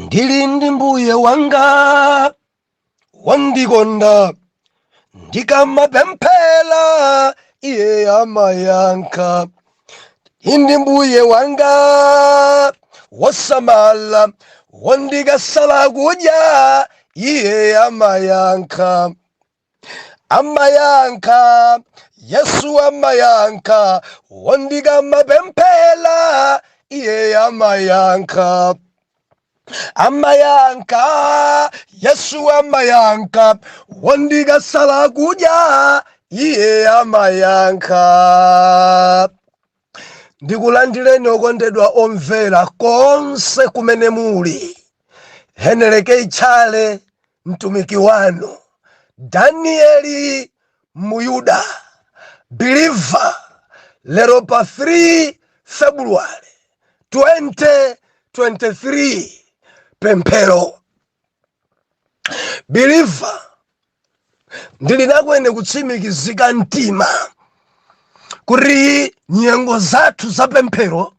ndili ndi mbuye wanga wandikonda, ndikamapemphera iye amayankha. Ndi mbuye wanga wosamala, wondikasala kudya iye amayankha. Amayankha, Yesu amayankha, wondikamapemphera iye amayankha. Amayankha, Yesu amayankha, wondikasala kudya iye amayankha. Ndikulandireni okondedwa omvera konse kumene muli. Heneleke ichale mtumiki wanu Danieli Muyuda, believer, lero pa 3 February 2023, Pemphero. Believer, ndilinakwene kutsimikizika mtima kuti nyengo zathu za pemphero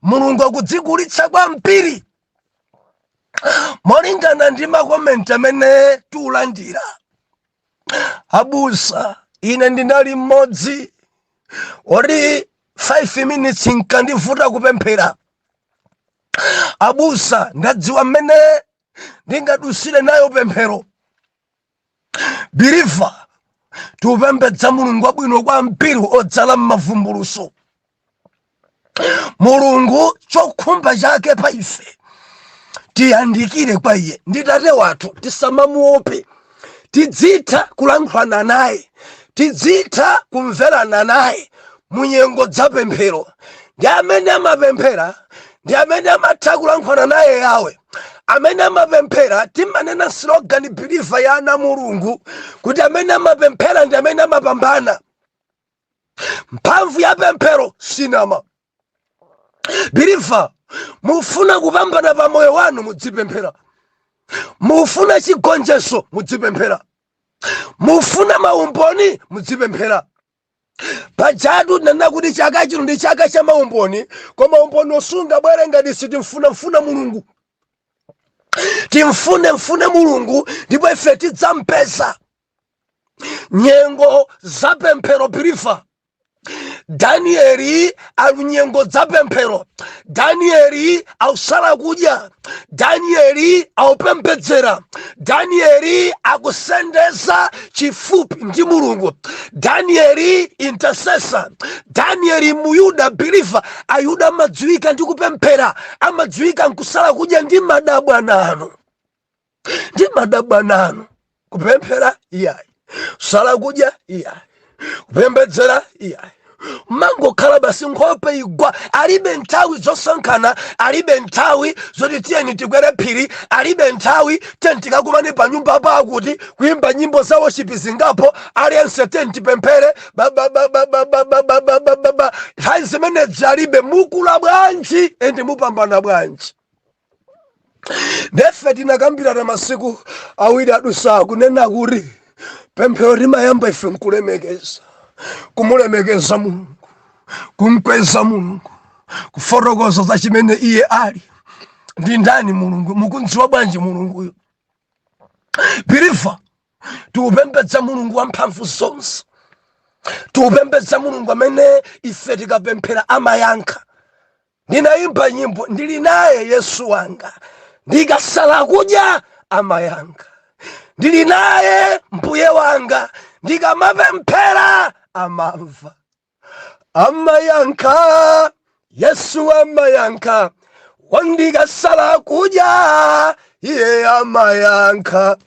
Mulungu akudzikulitsa kwambiri. Molingana ndi makomenti amene tulandira, abusa, ine ndinali mmodzi ori 5 minutes nkandivuta kupemphera. Abusa, ndadziwa mmene ndingadusire nayo pemphero. Believer, tupembedza Mulungu wabwino kwambiri odzala m'mavumbuluso. Mulungu chokhumba chake pa ife tiyandikire kwa iye. Ndi Tate wathu, tisamamuope, tidzitha kulankhulana naye, tidzitha kumverana naye munyengo za pemphero. Ndi amene amapemphera ndi amene amatha kulankhulana naye yawe. Amene amapemphera timanena slogan believer ya ana Mulungu kuti amene amapemphera ndi amene amapambana. Mphamvu ya pemphero sinama. Believer, mufuna kupambana pa moyo wanu mudzipemphera. Mufuna chigonjetso mudzipemphera. Mufuna maumboni mudzipemphera. Pajatu nana kuti chaka chino ndi chaka cha maumboni, koma umboni osunga bwere ngati sitimfuna Mulungu. Timfune Mulungu ndipo ife tidzampeza. Nyengo za pemphero. Believer, Danieli ali nyengo za pemphero. Danieli ausala kudya. Danieli aupembedzera. Danieli akusendeza chifupi ndi Mulungu. Danieli intercessor. Danieli Muyuda, believer, Ayuda amadziwika ndi kupemphera, amadziwika nkusala kudya ndi madabwa nanu. Ndi madabwa nanu. Kupemphera iyayi, sala kudya iyayi, kupembedzera iyayi. Mango khala basi nkhope igwa, alibe nthawi zosankhana, alibe nthawi zoti tiyeni tikwere phiri, alibe nthawi tikakumane pa nyumba pakuti kuimba nyimbo za worship zingapo, aliyense tipemphere nthawi zimene zalibe. Mukula bwanji ende mupambana bwanji. Nefe tinakambirana masiku awiri adusa kunena kuti pemphero limayamba ife nkulemekeza, kumulemekeza Mulungu, kumkweza Mulungu, kufotokoza za chimene iye ali ndi ndani Mulungu. Mukundziwa bwanji Mulunguyo? Believer, tiupembedza Mulungu wamphamvu zonse. Tiupembedza Mulungu amene ife tikapemphera amayankha. Ndinayimba nyimbo, ndili naye Yesu wanga, ndikasala kudya amayankha. Ndili naye mbuye wanga, ndikamapemphera amamva. Amayankha, Yesu amayankha, wondikasala kudya iye amayankha.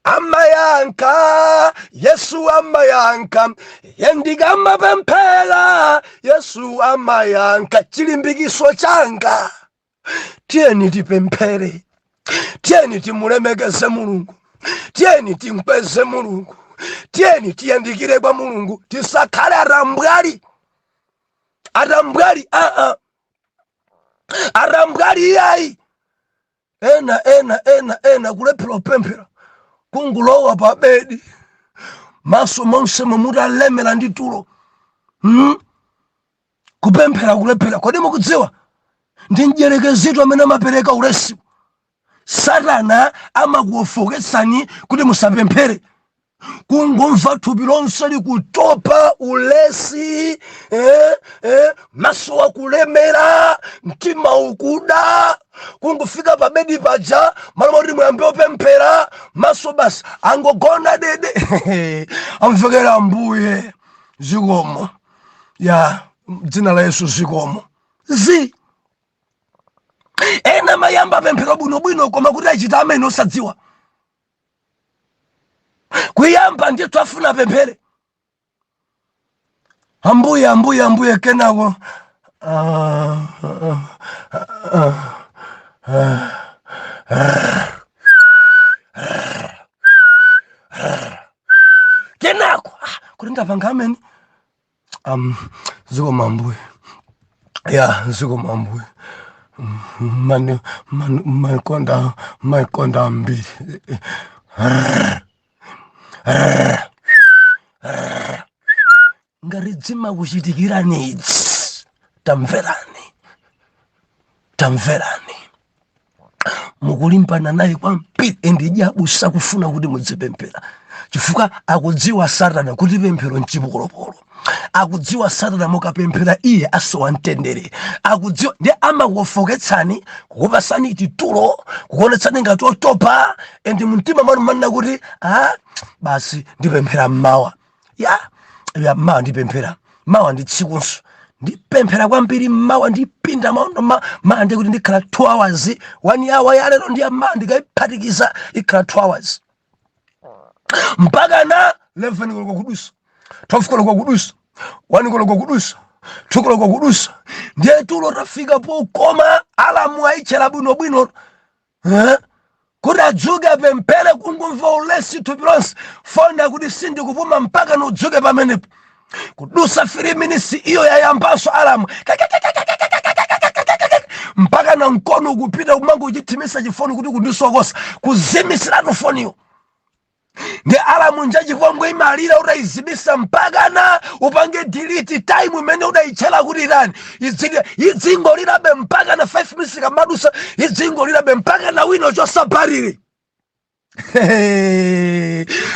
Amayankha, Yesu amayankha, yendikamapemphera Yesu amayankha. Chilimbikiso changa, tiyeni tipemphere, tiyeni timulemekeze Mulungu, tiyeni timkweze Mulungu, tiyeni tiyandikire kwa Mulungu. Tisakhale atambwali. Atambwali iyayi. Ena kulephera kupemphera, kungulowa pa bedi, maso monse mumutalemera ndi tulo. Kupemphera kulephera. Kodi mukudziwa ndi mdierekezi amene amapereka ulesi? Satana amakuwofoketsani kuti musapemphere. Kungomva thupi lonse likutopa, ulesi, maso wakulemera, mtima ukuda, kungufika pa bedi paja malo moti muyambe opemphera, maso basi angogona dede. Amvekera Ambuye zikomo ya dzina la Yesu zikomo. Ena mayamba pemphera bwinobwino koma kuti achita amene osadziwa. Kuyamba ndiye twafuna pemphere. Ambuye kenako kenako kuti ndapanga amene zikomo Ambuye. Ya zikomo Ambuye. Maikonda ambiri. Ngaridzima kuchitikirani idzi. Tamverani. Mukulimbana naye kwambiri ende jabusa kufuna kuti mudzipemphera. Chifukwa akudziwa Satana kuti pemphero nchipolopolo. Akudziwa Satana mukapemphera iye asowamtendere. Akudziwa ndi amakuwofoketsani, kukupasani titulo, kukuonetsani ngati otopa, ende mumtima mwanu manena kuti basi ndipemphera mmawa. Ya mmawa ndipemphera. Mawa ndi tsikunso. Ndipemphera kwambiri mmawa, ndipinda maondo mawa ndi kuti ndikhala 2 hours, 1 hour ya lero ndi mmawa ndikayiphatikiza ikhala 2 hours. Mpaka na 11 koloko kudusa, 12 koloko kudusa, 1 koloko kudusa, 2 koloko kudusa. Ndiye tulo tafika pokoma alamu ayichera bwinobwino. Kuti adzuke pemphere kungumva ulesi thupi lonse. Fonda kuti sindikupuma mpaka nudzuke pamenepo. Kudusa 3 minutes iyo yayambaso alamu. Mpaka na mkono kupita kumango kuchitimisa chifoni kuti kundisokosa. Kuzimisiratu foniyo. Ndi alamu njachipongwe imalira utayizimisa mpaka na upange delete time imene udayichela kuti irani. Idzingolirabe mpaka na 5 minutes kamadusa. Idzingolirabe mpaka na wino chosaparire.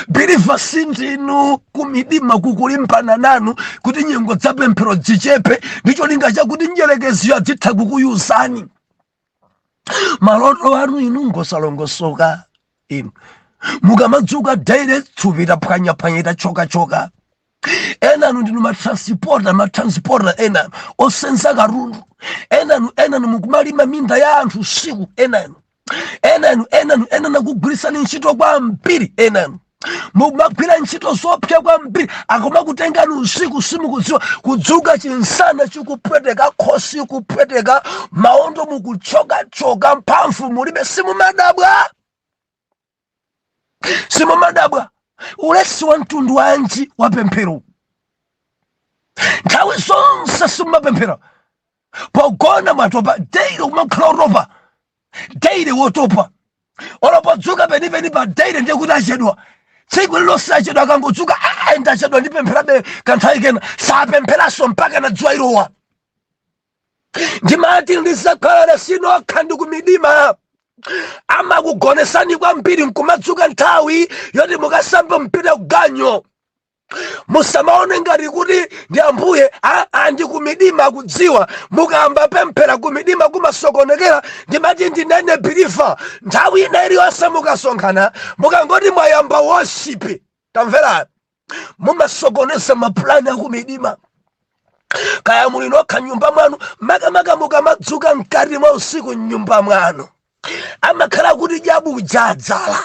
Biliva sindinu kumidima kukulimpana nanu kuti nyengo za pemphero zichepe. Ndicho linga chakuti njelekeziyo adzitha kukuyuzani. Maloto anu inu ngosalongosoka inu. Mukamadzuka daire tsupita phwanya itachoka. Enanu ndinu matransporter enanu osenza karundu. Enanu mukumalima minda ya anthu usiku. Enanu kugwirisani ntchito kwambiri. Enanu mumagwira ntchito zopsa kwambiri. Akumakutengani usiku simukudziwa. Kudzuka chinsana chikupweteka, khosi kupweteka, maondo mukuchoka mphamvu mulibe simumadabwa. Ulesi wa mtundu wanji wa pemphero. Nthawi zonse simumapemphera. Pogona mwatopa daire umakhala otopa. Daire wotopa. Olopodzuka penipeni pa daire ndiye kuti achedwa. Tsiku lilonse achedwa akangotsuka ndachedwa ndipempherabe kanthawi kena. Sapempheraso mpaka na dzuwa ilowa. Ndimati ndisakhala sinokha ndi kumidima. Amakugonesani kwambiri nkumadzuka nthawi yoti mukasambe mpira kuganyo. Musamaone ngati kuti ndi Ambuye ndi kumidima kudziwa. Mukamba pemphera kumidima kumasokonekera. Ndimati ndinene biliva nthawi ina iliyonse mukasonkhana mukangoti mwayamba worship. Tamvera mumasokonesa mapulani akumidima. Kaya muli nokha nyumba mwanu makamaka mukamadzuka mkati mwa usiku nyumba mwanu. Amakhala kuti jabu jadzala.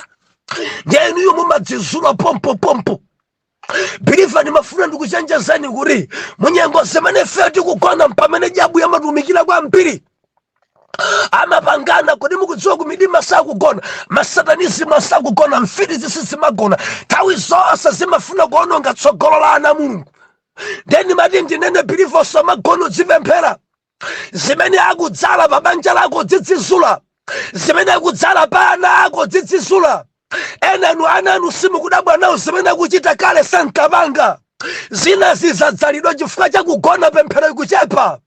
Ndiye inuyo mumadzizula pompo. Biliva ndimafuna ndikuchenjezani kuti munyengo zimene ife tikugona pamene jabu yamatumikira kwambiri. Amapangana kuti mukudziwa kumidima sakugona. Masatanizimu asakugona, mfiti zimagona. Nthawi zonse zimafuna kuononga tsogolo la ana Mulungu. Ndiye ndimati ndinene biliva samagona uzipemphera. Zimene akudzala pabanja lako zidzizula. Zimene akudzala pa ana ako zidzizula. Ananu simukudabwa nawo zimene akuchita kale sankapanga. Zina zizadzalidwa chifukwa chakugona pemphero ikuchepa.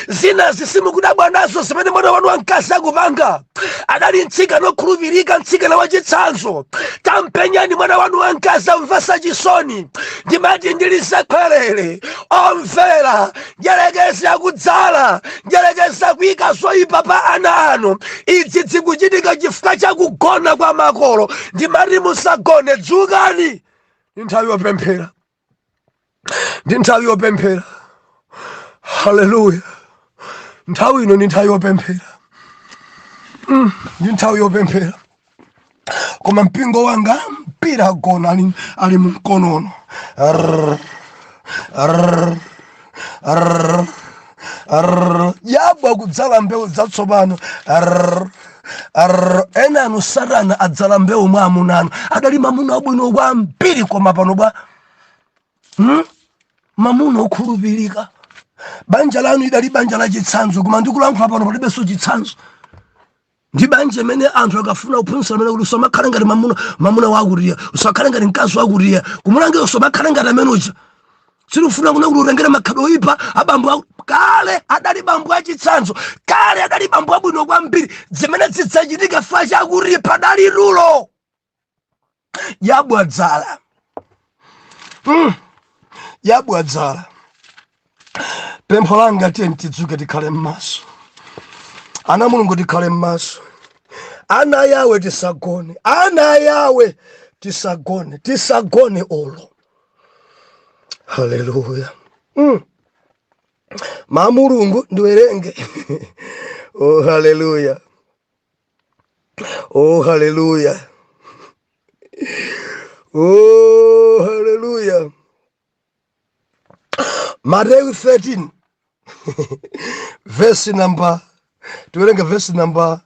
zina zisimu kudabwa nazo zimene mwana wanu wankasi akupanga. Adali ntsika nokhulupirika, ntsika na wachitsanzo. Tampenyani mwana wanu wankasi amvasa chisoni. Ndimati ndilisekwerere omvera, njerekeza yakudzala, njerekeza kuyika zoyipa pa ana anu. Idzi zikuchitika chifukwa chakugona kwa makolo. Ndimati musagone, dzukani. Ndi nthawi yopemphera, ndi nthawi yopemphera. Haleluya. Nthawi ino ndi nthawi yopemphera. Ndi nthawi yopemphera. Koma mpingo wanga mpira agona ali mkonono. Yabwa kudzala mbewu zatsopano. Ena anu Satana adzala mbewu mwa amuna anu. Adali mamuna abwino kwambiri koma pano bwa mamuna okhulupirika. Banja lanu idali banja la chitsanzo, koma ndikulankhula pano palibenso chitsanzo. Ndi banja imene anthu akafuna kuphunzitsa amene kuti usamakhala ngati mamuna wakutiya, usamakhala ngati mkazi wakutiya, kumulange usamakhala ngati amene uja. Sinufuna kuna kuti utengere makhadwe oyipa abambo kale adali bambo achitsanzo, kale adali bambo abwino kwambiri, zimene zidzachitika fa chakuripa dali lulo. Yabwadzala. Yabwadzala. Pempho langa tiye tidzuke tikhale m'maso. Ana Mulungu tikhale m'maso. Ana yawe tisagone. Ana yawe tisagone. Tisagone olo. Haleluya. Mulungu ndiwerenge. Oh haleluya. Oh haleluya. Oh haleluya. Matthew 13 verse number tuwerenge verse number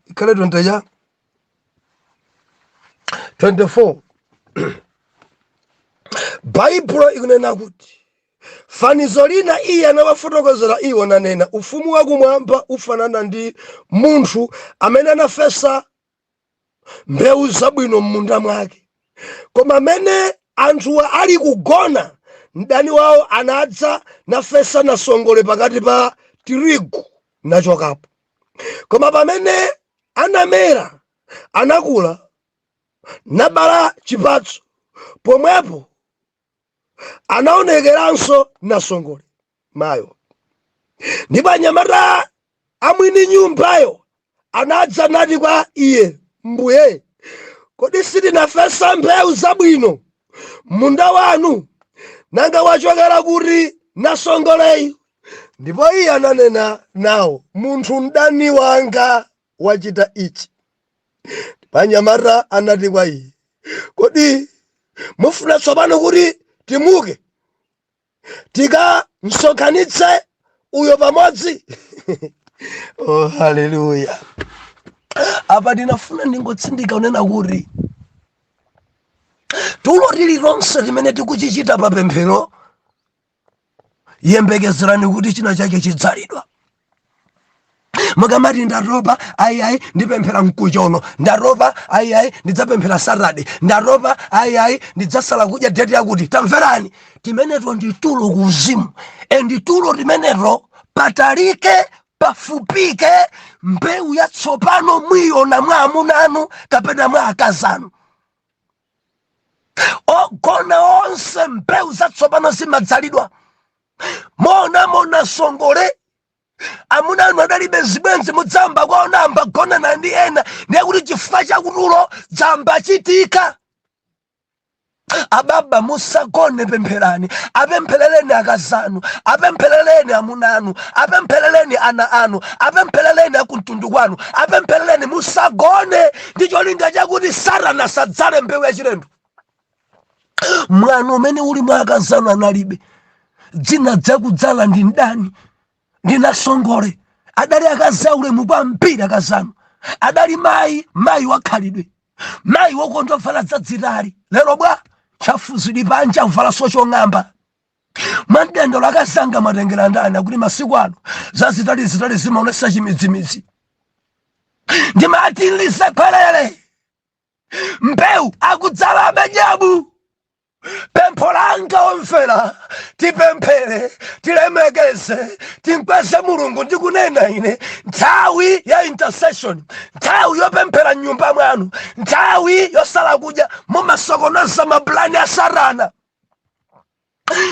ikale 24. Bible ikunena kuti fanizo lina iye anawafotokozera iwo nanena, ufumu wakumwamba ufanana ndi munthu amene anafesa mbewu zabwino m'munda mwake. Koma amene anthu ali kugona, mdani wawo anadza nafesa nasongole pakati pa tirigu nachokapo. Koma pamene anamera, anakula, nabala chipatso, pomwepo anaonekeranso nasongole mayo. Ndipo anyamata amwini nyumbayo anadza nati kwa iye, mbuye, kodi sitinafesa mbewu zabwino munda wanu, nanga wachokera kuti nasongoleyi? Ndipo iye ananena nawo, munthu mdani wanga wachita ichi. Anyamata anati kwa iye, kodi mufuna tsopano kuti timuke tikamsonkhanitse uyo pamodzi? Oh haleluya. Apa ndinafuna ndingotsindika unena kuti tulo lililonse limene tikuchichita pa pemphero, yembekezerani kuti china chake chidzalidwa. Mukamati ndaropa ayi ndipemphera mkuchono, ndaropa ayi ndidzapemphera Saturday, ndaropa ayi ndidzasala kudya date yakuti. Tamverani, timeneto ndi tulo kuzimu. Ndi tulo limeneto patalike pafupike mbewu yatsopano mwiyona mwa amuna anu kapena mwa akazanu. Ogona onse mbewu zatsopano zimadzalidwa. Mona songole amuna anu adalibe zibwenzi, mudzamba kwaona ambagona na ndi ena, ndiye kuti chifukwa chakutulo dzamba chitika. Ababa musagone, pempherani. Apempherereni akazanu, apempherereni amuna anu, apempherereni ana anu, apempherereni akumtundu kwanu, apempherereni. Musagone ndi cholinga chakuti Satana asadzale mbewu yachilendo. Mwana umene uli mwa akazanu analibe, dzina dzakudzala ndi ndani? Ndinasongole. Adali akazaule mukwambiri akazanu. Adali mayi wakhalidwe, mayi wokondwa vala dzadzitali. Lero bwa chafuzidwi panja uvala sochong'amba. Mandendolo akazanga matengera ndani akuti masiku ano zazitali zimaonesa chimidzimidzi. Ndimati lisekwerere mbewu akudzala amenyabu. pempho langa omvera tipemphere tilemekeze timkweze mulungu ndikunena ine nthawi ya intercession, nthawi yopemphera nyumba mwanu, nthawi yosala kudya mumasokoneza maplani a Satana.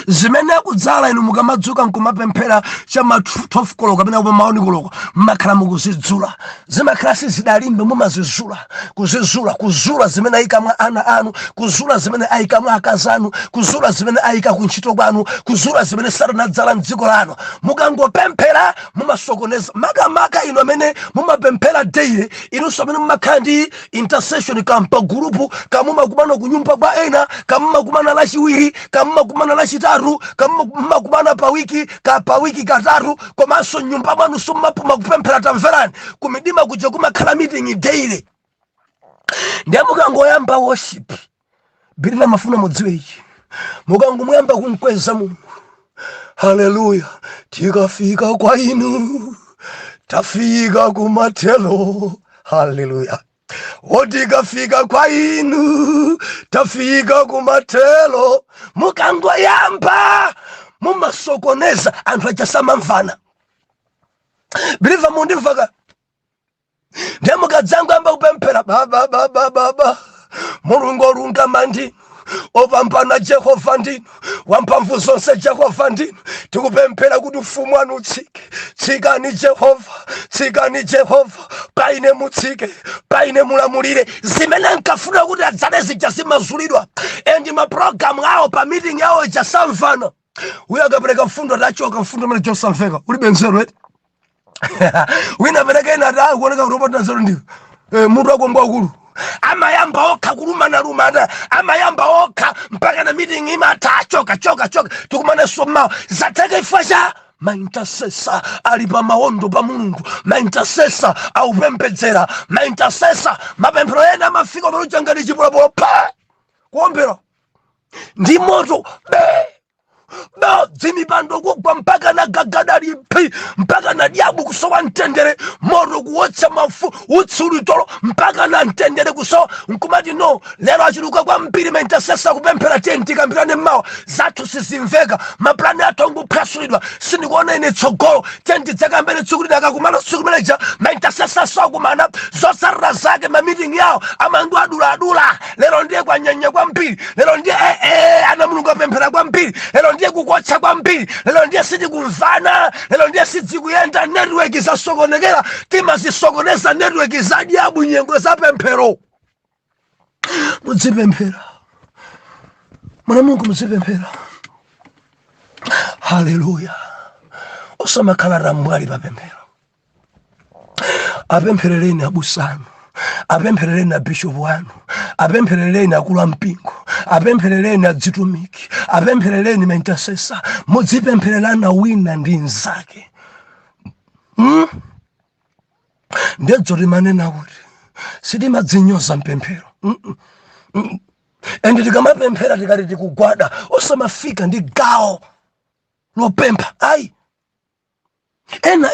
Zimene kudzala inu mukamadzuka nkumapemphera chama 12 koloko kapena kuma maoni koloko mmakhala mukuzidzula, zimakhala sizidalimbe mumazizula, kuzula zimene ayika mwa ana anu, kuzula zimene ayika mwa akazi anu, kuzula zimene ayika kuntchito kwanu, kuzula zimene Satana adzala mdziko lanu. Mukangopemphera mumasokoneza makamaka inu amene mumapemphera daily, inunso amene mumakhala ndi intercession kampa gurupu, kamumakumana kunyumba kwa ena, kamumakumana lachiwiri, kamumakumana lachitatu, kamumakumana pa wiki katatu, komanso nyumba mwanu sumapuma kupemphera. Tamverani, kumidima kuja kumakhala meeting daily. Ndiye mukangoyamba worship birina mafuna mudziwe ichi, mukangomuyamba kumkweza Mulungu, haleluya, tikafika kwa inu tafika kumathelo, haleluya, tikafika kwa inu tafika kumathelo. Mukangoyamba mumasokoneza anthu achasamamvana. Believe mundimvaka. Ndiye mukadzangu amba kupemphera baba Mulungu olungama ndinu, opambana Jehova ndinu, wamphamvu zonse Jehova ndinu, tikupemphera kuti ufumu wanu utsike. Tsikani Jehova, paine mutsike, paine mulamulire. Zimene nkafuna kuti adzale zija zimazulidwa, endi maprogramu awo pa meeting yawo ijasamvana. Uyo akapereka mfundo atachoka, mfundo mene josamveka ulibe nzeru eti. Wina pereka ina ata kuoneka urobota nzeru ndiyo mutu wakombo wakulu amayamba okha kulumana, amayamba okha mpaka na meeting imata choka tikumane soma zateka ifasha. Maintercessor ali pa mawondo pa Mulungu, maintercessor aupembedzera, maintercessor mapemphero ena mafika paluchangani chipolopolo pa kuombera ndi moto dzimipando kugwa mpaka na gagadali mpaka na diabu kusowa ntendere, moto kuwotsa mafu utsulitolo mpaka na ntendere kusowa. Nkumati no, lero achiluka kwa mpiri maintercessor kupemphera tenti kambirane mawa zathu sizimveka, maplani atongu prasulidwa, sindikuona ine tsogolo tenti dzakambene tsukulida akakumana tsukumeneja maintercessor sokumana zosarira zake ma meeting yawo amandu adula. Lero ndiye kwa nyanya kwa mpiri, lero ndiye ana Mulungu apemphera kwa mpiri, lero ndiye kukotsa kwa mpiri, lero ndiye siti kumvana, lero ndiye siti kuyenda network zasokonekera, timazisokoneza network za diabu nyengo za pemphero. Mudzipemphera mwana Mulungu, mudzipemphera. Haleluya. Osamakhala rambwali pa pemphero. Apempherereni abusanu, apempherereni abishopu wanu, apempherereni akulu ampingo, apempherereni adzitumiki, apempherereni maintercessor. Mudzipemphererana wina ndi nzake. Ndedzo limanena kuti sitimadzinyoza mpemphero. Ende tikamapemphera tikati tikugwada, osamafika ndi gawo lopempha. Ayi,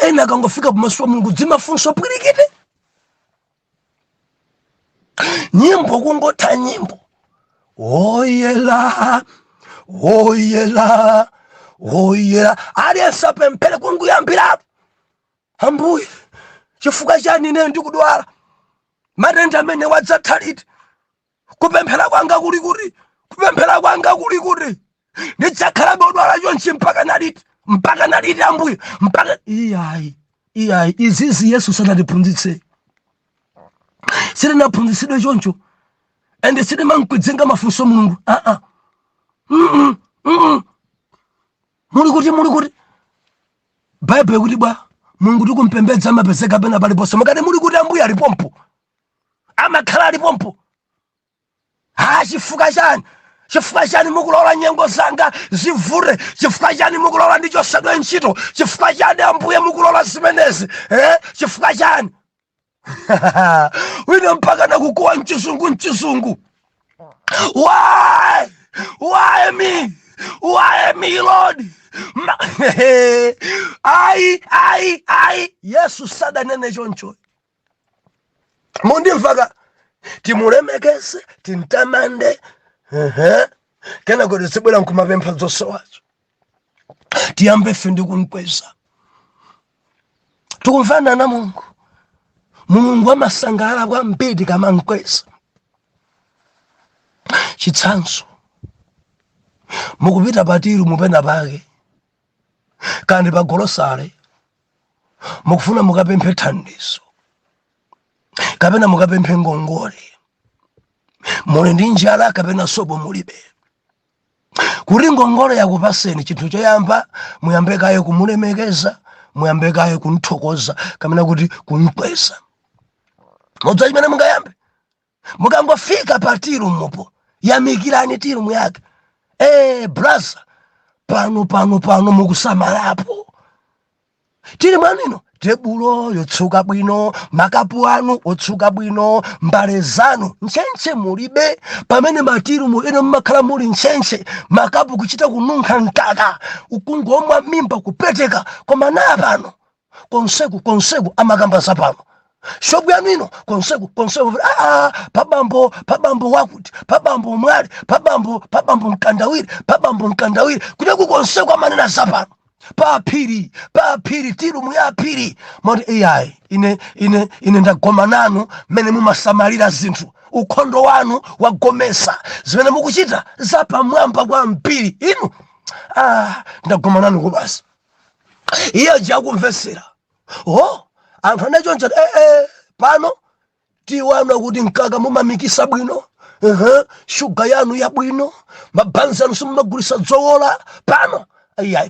ena kangofika pamaso Mulungu dzimafunso pwirikite. Nyimbo kungotha nyimbo, oyela aliyense apemphere kunguyambira Ambuye chifukwa chani ine ndikudwala, matenda amene wadzathaliti, kupemphera kwanga kuli kuti ndidzakhala bodwala chonchi mpaka naliti Ambuye, mpaka iyayi izizi Yesu sanatiphunzitse. Sitinaphunzitsidwe choncho, ende sitimankwidzinga mafunso Mulungu. Muli kuti Bible kuti bwa Mulungu tikumpembedza amapezeka pena paliponse. Mukati muli kuti Ambuye alipompo, amakhala alipompo. Chifukwa chani mukulola nyengo zanga zivure? Chifukwa chani mukulola ndichosedwe ntchito? Chifukwa chani Ambuye mukulola zimenezi? Chifukwa chani? Wina mpaka na kukuwa mchizungu. Why me Lord? Ai Yesu sadanene choncho. Mundimvaka, timulemekeze, tintamande, kena kuti sibwera nkumapempha zosowazo. Tiyambe fe ndi kumkweza. Tukumvana na Mungu. Mulungu amasangalala kwambiri kama mkweza. Chitsanzo. Mukupita patiru mupena pake. Kandi pa golosale. Mukufuna mukapemphe thandizo. Kapena mukapemphe ngongole. Muli ndi njala kapena sopo mulibe. Kuti ngongole yakupaseni chinthu choyamba muyambe kaye kumulemekeza, muyambe kaye kunthokoza kapena kuti kumkweza. Modza chimene mungayambe. Mukangofika patiru mupo, yamikirani tiru muyake. Brasa, pano mukusamalapo. Tiri mwanino, tebulo yotsuka bwino, makapu anu otsuka bwino, mbale zanu nchenche mulibe. Pamene matiru mu eno mmakhala muli nchenche, makapu kuchita kununkha mkaka, ukungomwa mimba kupeteka. Koma na pano konseku amakamba pano. Shopu yanu ino konseku pabambo wakuti, pabambo mwali, pabambo mkandawiri kuti kukonseku amanena zapano. Papiri tiru muyapiri. Moti AI ine ndagoma nanu mene mumasamalira zinthu. Ukhondo wanu wagomesa. Zimene mukuchita zapamwamba kwa mpiri inu. Ndagoma nanu kubasa. Iya jakumvesera. Anthu anachonja pano tiwana kuti mkaka mumamikisa bwino. Shuga yanu ya bwino. Mabanzi anu simumagulisa dzowola pano.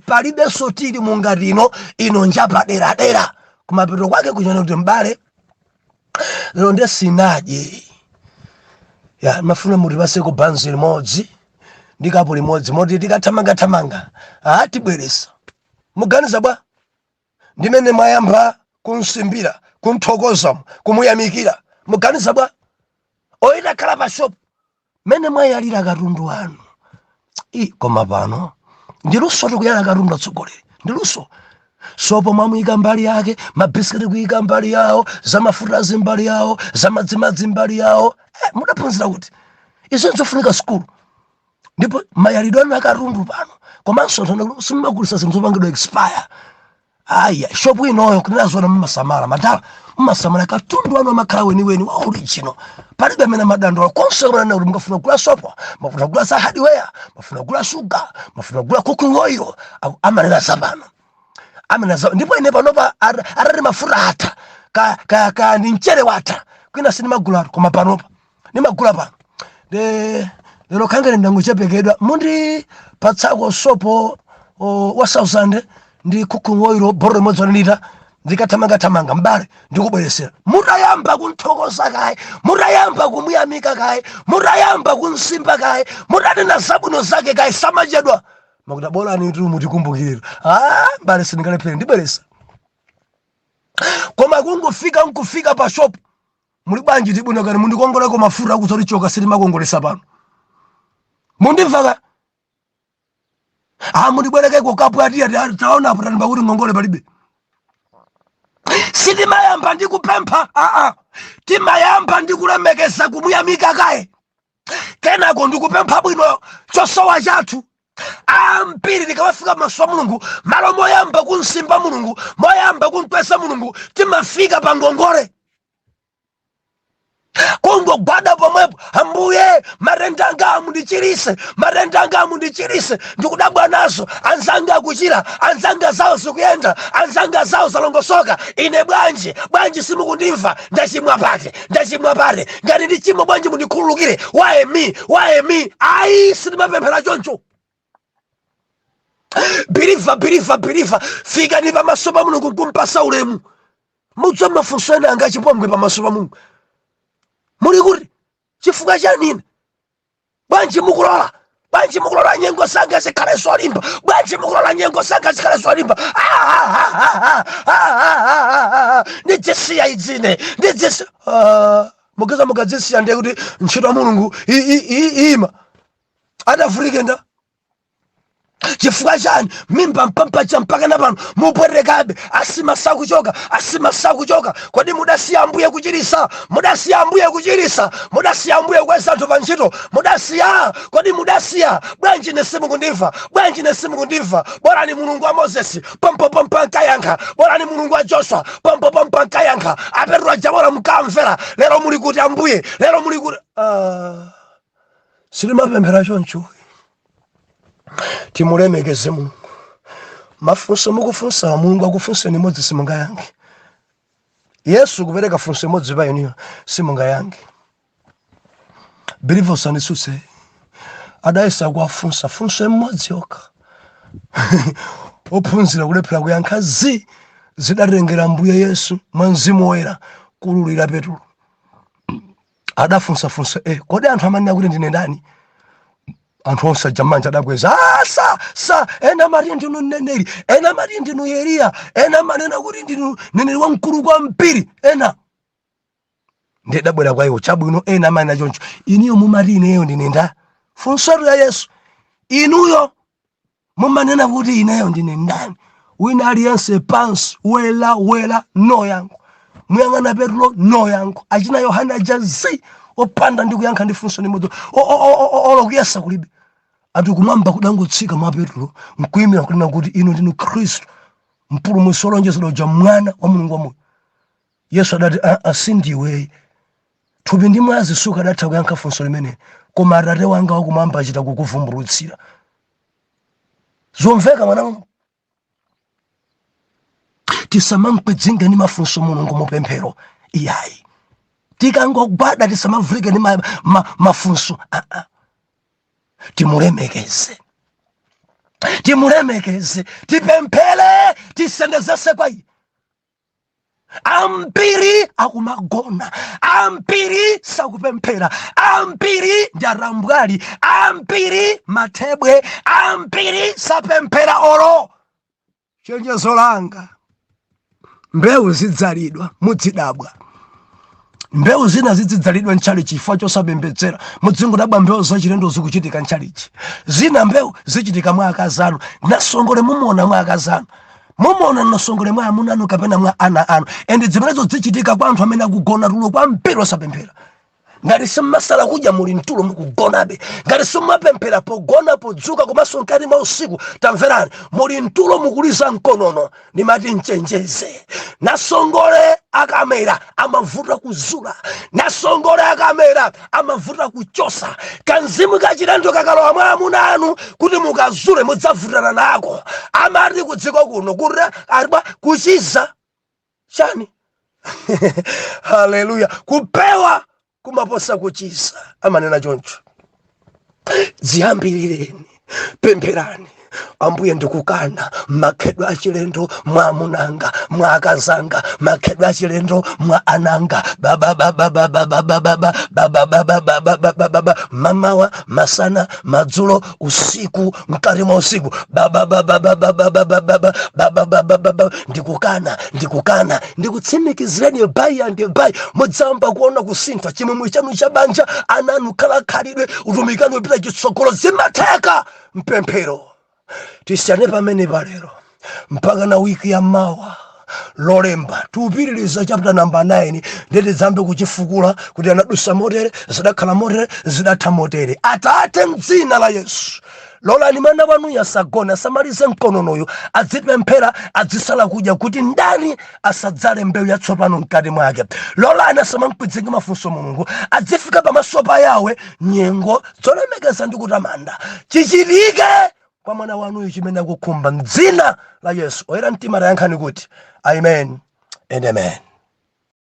Palibe sotiri mungati ino njapa dera. Kumapeto kwake kuchona kuti mbale lero ndi sinaje. Mafuna muti paseko banzi limodzi ndi kapu limodzi moti tikathamanga tibweresa. Muganiza bwa ndimene mwayamba kunsimbira, kunthokoza, kumuyamikira. Muganiza bwa oyita khala pa shop mene mwayalira katundu wanu. Koma pano ndiluso tikuyala katundu atsogoleri. Ndiluso sopo mwamuyika mbali yake, mabisiketi kuyika mbali yawo, zamafuta zimbali yawo, zamadzimadzi mbali yawo. Mudaphunzira kuti izo nzofunika skulu. Ndipo mayalidwe anu akatundu pano. Komanso simumagulisa zinthu zopangidwa expire. Shopu inoyo kunazona mumasamala madala. Mumasamala katundu wanu amakhala weni wa original. Palibe amene madandolo konse kumana kuti mukafuna kugula sopo, mukafuna kugula za hardware, mukafuna kugula sugar, mukafuna kugula cooking oil, amanena zapano. Ndipo ine panopa arati mafuta ata ka ni mchere wata. Kwina sinimagula koma panopa nimagula pano. Lero kangene ndanguchepekedwa mundi patsako sopo wa 1000 ndi cooking oil boro imodzi nita ndikathamanga mbale ndikubweresera. Mutayamba kunthokoza kaye, mutayamba kumuyamika kaye, mutayamba kunsimba kaye, mutanena zabwino zake kaye samachedwa. Makuti bolani tu mutikumbukire. Mbale sindingalephere ndibweresa. Koma nkufika pa shop muli banji tibwino kani mundikongola ko mafuta kuzoti choka silimakongolesa pano. Mundimvaka? Mundibwereke ko kapu ati taona apo tani pakuti ngongole palibe. Sitimayamba ndikupempha. Timayamba ndikulemekeza kumuyamika kaye. Kenako ndikupempha bwino chosowa chathu. Mpiri tikawafika maso Mulungu, malo moyamba kunsimba Mulungu, moyamba kunkwesa Mulungu, timafika pa ngongole. Kungogwada pomwepo, Ambuye marendanga mundichirise, ndikudabwa nazo, anzanga akuchira, anzanga zawo zikuyenda, anzanga zawo zalongosoka. Ine bwanji simukundimva, ndachimwa pate, ngati ndi chimo bwanji mundikhululukire. Why me? Sindimapemphera choncho. Believe, fika ni pamaso pa Mulungu kumpasa ulemu. Mudza mafunso ena anga chipongwe pamaso pa Mulungu. Muli kuti chifukwa cha nini? Bwanji mukulola nyengo sanga zikhale zolimba. Ndijisiya idzine. Mukadzisiya ndiye kuti ntchito ya Mulungu ima. Adavulike nda. chifukwa chani mimba mpampacha mpaka napano mupwerekabe asima sakuchoka kodi mudasiya Ambuye kuchirisa mudasiya Ambuye kweza anthu pantchito kodi mudasiya bwanji nesimukundimva borani Mulungu wa Moses pompopompa nkayankha borani Mulungu wa Joshua pompopompa nkayankha Petro ajabora mkamvera lero muli kuti Ambuye lero muli kuti silimapemphera choncho timulemekeze Mulungu mafunso mukufunsa Mulungu akufunseni modzi simungayankhe Yesu kupereka funso modzi pa iniyo simungayankhe believers anisuse adayesa kuwafunsa funso mmodzi yokha ophunzira kulephera kuyankha zidatengera Ambuye Yesu mwa Mzimu Woyera kululira Petro adafunsa funso kodi anthu amanena kuti ndine ndani anthu onse jamanja adakweza sa ena mari ndinu mneneri ena mari ndinu Eliya ena manena kuti ndinu mneneri wamkulu kwambiri ena ndedabwera kwa iwo chabwino ena manena choncho iniyo mumati ineyo ndine nda funso ya Yesu inuyo mumanena kuti ineyo ndine ndani wina aliyense pansi wela no yangu muyang'ana Petro no yangu achina Yohana jazi opanda ndi kuyankha ndi funso nimodzi olokuyesa kulibe ati kumwamba kudangotsika mwa Petro mkuimira kunena kuti inu ndinu Khristu mpulumutsi wolonjezedwa uja mwana wa Mulungu wamoyo Yesu adati asindiwe thupi ndi mwazi suka adatha kuyankha funso limene koma Atate wanga wakumwamba achita kukuvumbulutsira zomveka mwanangu tisamamkwedzinga ni mafunso Mulungu mupemphero iyayi tikangogwada tisamavulike ni mafunso timulemekeze tipemphele tisendezese kwa iye ambiri akumagona ambiri sakupemphera ambiri ndarambwali ambiri matebwe ambiri sapemphera olo chenjezo langa mbewu zidzalidwa mudzidabwa mbewu zina zidzalidwa nchali chifukwa chosapembedzera mudzingodabwa mbewu zachilendo zikuchitika nchalichi zina mbewu zichitika mwa akazanu nasongole mumona mwa akazanu mumona nasongole mwa amuna anu kapena mwa ana anu ende zimenezo zichitika kwa anthu amene akugona tulo kwa mpiro osapemphera ngati simmasala kudya muli mtulo mukugonabe ngati simmapemphera pogona podzuka komanso nkati mwa usiku tamverani muli mtulo mukuliza mkonono nimati mchenjeze nasongole akamera amavuta kuzula nasongole akamera amavuta kuchosa kanzimu kachilendo kakalowa mwa amuna anu kuti mukazule mudzavutana nako amati kudziko kuno kuti aliba kuchiza chani haleluya kupewa kumaposa kuchiza amanena choncho ziyambirireni pempherani Ambuye ndikukana makhedwe achilendo mwa munanga mwa akazanga makhedwe achilendo mwa ananga mamawa masana madzulo usiku mkati mwa usiku ndikukana ndikutsimikizireni bai and bai mudzamba kuona kusintha chimwemwe chanu cha banja ananu khalidwe utumikani upita chitsogolo zimatheka mpemphero tisiyane pamene palero mpaka na wiki ya mawa lolemba tupitiriza chapter number 9 ndete zambe kuchifukula kuti anadusa motere zidakhala motere zidatha motere Atate mdzina la Yesu lolani mwana wanu yasagona samalize mkononoyo adzipemphera adzisala kudya kuti ndani asadzale mbewu yatsopano mkati mwake lolani asamamkwidzinga mafunso Mulungu adzifika pamaso pa Yawe nyengo zolemekeza ndi kutamanda chichitike kwa mwana wanu chimene akukhumba mdzina la Yesu oyera mtima tayankhani kuti amen and amen.